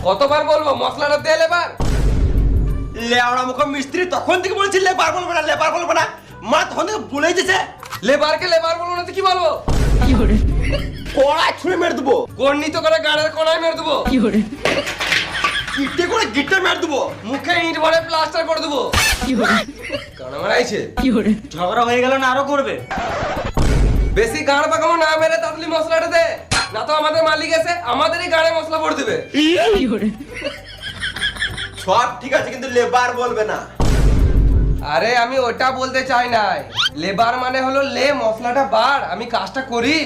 কতবার বলবো মশলাটা দে লেবার। লেওড়া মুখ মিস্ত্রি তখন থেকে বলছি লেবার বলবো না, লেবার বলবো না। মা তখন থেকে বলেই দিয়েছে লেবারকে লেবার বলবো না তো কি বলবো? কড়াই ছুঁড়ে মেরে দেবো, গর্ণিত করে গাড়ের কোনায় মেরে দেবো, ইটে করে গিটে মেরে দেবো। মুখে ইট ভরে প্লাস্টার করে দেবো। কানা মারাইছে। ঝগড়া হয়ে গেল না আরো করবে? বেশি গাড় পাকামো না মেরে তাড়াতাড়ি মশলাটা দে, না তো আমাদের মালিক এসে আমাদেরই গাড়ে মশলা ভরে দেবে। সব ঠিক আছে কিন্তু লেবার বলবে না। আরে আমি ওটা বলতে চাই নাই, লেবার মানে হলো লে মশলাটা বার, আমি কাজটা করি।